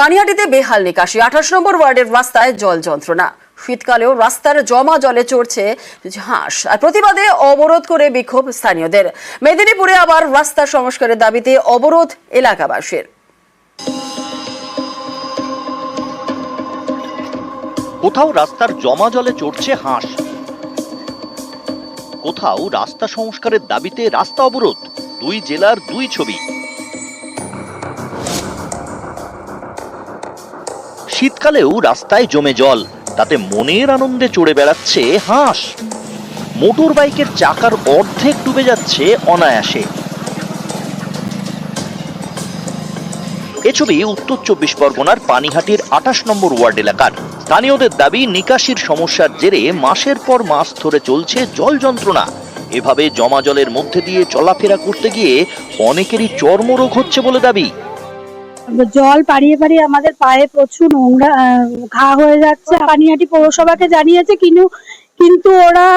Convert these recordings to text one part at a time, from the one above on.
পানিহাটিতে বেহাল নিকাশি, 28 নম্বর ওয়ার্ডের রাস্তায় জল যন্ত্রণা। শীতকালেও রাস্তার জমা জলে চড়ছে হাঁস, আর প্রতিবাদে অবরোধ করে বিক্ষোভ স্থানীয়দের। মেদিনীপুরে আবার রাস্তা সংস্কারের দাবিতে অবরোধ এলাকাবাসীর। কোথাও রাস্তার জমা জলে চড়ছে হাঁস, কোথাও রাস্তা সংস্কারের দাবিতে রাস্তা অবরোধ। দুই জেলার দুই ছবি। শীতকালেও রাস্তায় জমে জল, তাতে মনের আনন্দে চড়ে বেড়াচ্ছে হাঁস। মোটর বাইকের চাকার অর্ধেক ডুবে যাচ্ছে অনায়াসে। এ ছবি উত্তর 24 পরগনার পানিহাটির 28 নম্বর ওয়ার্ড এলাকার। স্থানীয়দের দাবি, নিকাশির সমস্যার জেরে মাসের পর মাস ধরে চলছে জল যন্ত্রণা। এভাবে জমা জলের মধ্যে দিয়ে চলাফেরা করতে গিয়ে অনেকেরই চর্মরোগ হচ্ছে বলে দাবি। জল পাড়িয়ে পাড়িয়ে আমাদের পায়ে প্রচুর নোংরা ঘা হয়ে যাচ্ছে। পানিহাটি পৌরসভাকে জানিয়েছে, কিন্তু ওরা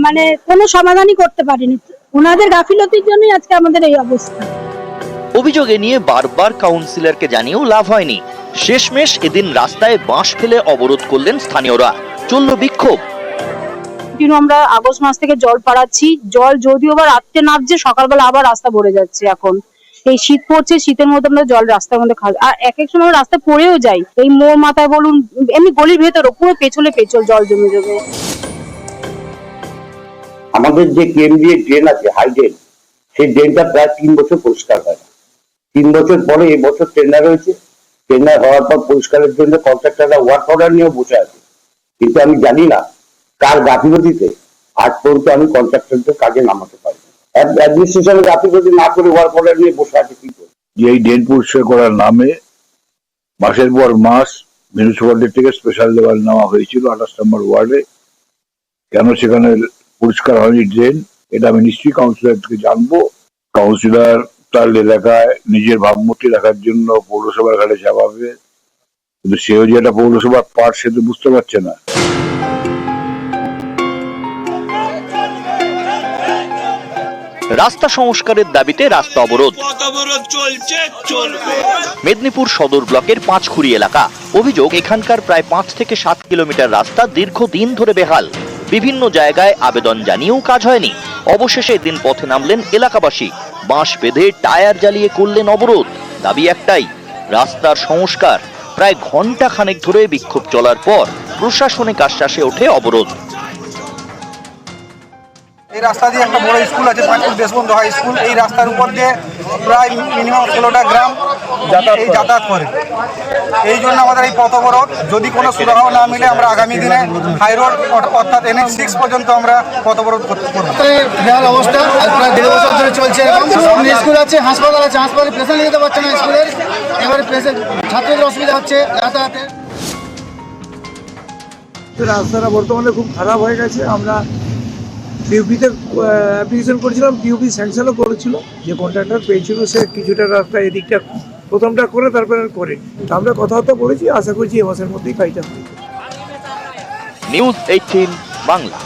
মানে কোনো সমাধানই করতে পারেনি। ওনাদের গাফিলতির জন্যই আজকে আমাদের এই অবস্থা। অভিযোগ নিয়ে বারবার কাউন্সিলরকে জানিয়েও লাভ হয়নি। শেষমেশ এদিন রাস্তায় বাঁশ ফেলে অবরোধ করলেন স্থানীয়রা। চলল বিক্ষোভ। আমরা আগস্ট মাস থেকে জল পাড়াচ্ছি, জল যদিও বা রাত্রে নামছে, সকালবেলা আবার রাস্তা ভরে যাচ্ছে। এখন এই শীত পড়ছে, শীতের মধ্যে আমরা জল রাস্তার মধ্যে খাই, আর এক এক সময় রাস্তা পড়েও যাই। এই মোড় মাথায় বলুন, এমনি গলির ভেতর পুরো পেছলে পেছল জল জমে জমে। আমাদের যে কেন্দ্রীয় ড্রেন আছে, হাই ড্রেন, সেই ড্রেনটা প্রায় 3 বছর পরিষ্কার হয় না। 3 বছর পরে এই বছর টেন্ডার হয়েছে। টেন্ডার হওয়ার পর পরিষ্কারের জন্য কন্ট্রাক্টররা ওয়ার্ক অর্ডার নিয়েও বসে আছে, কিন্তু আমি জানি না কার গাফিলতিতে আজ পর্যন্ত আমি কন্ট্রাক্টরদের কাজে নামাতে পারি। অ্যাডমিনিস্ট্রেশনের গাফিলতি না করে ওয়ার্ক অর্ডার নিয়ে বসে আছে কি করে? যে এই ড্রেন পরিষ্কার করার নামে মাসের পর মাস মিউনিসিপ্যালিটি থেকে স্পেশাল লেভেল নেওয়া হয়েছিল 28 নম্বর ওয়ার্ডে। কেন সেখানে পরিষ্কার হয়নি ড্রেন, এটা আমি নিশ্চয়ই কাউন্সিলর থেকে জানবো। কাউন্সিলর তার এলাকায় নিজের ভাবমূর্তি রাখার জন্য পৌরসভার ঘাটে চাপাবে, কিন্তু সেও যে একটা পৌরসভার পার্ট সে তো বুঝতে পারছে না। রাস্তা সংস্কারের দাবিতে রাস্তা অবরোধ মেদিনীপুর সদর ব্লকের পাঁচখুড়ি এলাকা। অভিযোগ, এখানকার প্রায় 5 থেকে 7 কিলোমিটার রাস্তা দীর্ঘদিন ধরে বেহাল। বিভিন্ন জায়গায় আবেদন জানিয়েও কাজ হয়নি। অবশেষে দিন পথে নামলেন এলাকাবাসী। বাঁশ বেঁধে টায়ার জ্বালিয়ে করলেন অবরোধ। দাবি একটাই, রাস্তার সংস্কার। প্রায় ঘন্টা খানেক ধরে বিক্ষোভ চলার পর প্রশাসনিক আশ্বাসে ওঠে অবরোধ। এই রাস্তা দিয়ে একটা বড় স্কুল আছে, পাঁচকুল দেশবন্ধু হাই স্কুল। এই রাস্তার উপর দিয়ে প্রায় মিনিমাম 16টা গ্রাম যাতায়াত করে। এই জন্য আমাদের এই পথ অবরোধ। যদি কোনো সুরাহা না মিলে আমরা আগামী দিনে হাই রোড অর্থাৎ NH 6 পর্যন্ত আমরা পথ অবরোধ করতে পারবো। বেহাল অবস্থা আজ প্রায় 1.5 বছর ধরে চলছে। সামনে স্কুল আছে, হাসপাতাল আছে, হাসপাতালে পেশেন্ট নিতে পারছে না স্কুলের। এবারে ছাত্রদের অসুবিধা হচ্ছে যাতায়াতে। রাস্তাটা বর্তমানে খুব খারাপ হয়ে গেছে। আমরা টিউপিতে অ্যাপ্লিকেশন করেছিলাম, টিউপি স্যাংশনও করেছিল। যে কন্ট্রাক্টর পেয়েছিল সে কিছুটা রাস্তা এদিকটা প্রথমটা করে তারপরে করে আমরা কথাবার্তা বলেছি। আশা করছি এ মাসের মধ্যেই কাজটা হবে। নিউজ 18 বাংলা।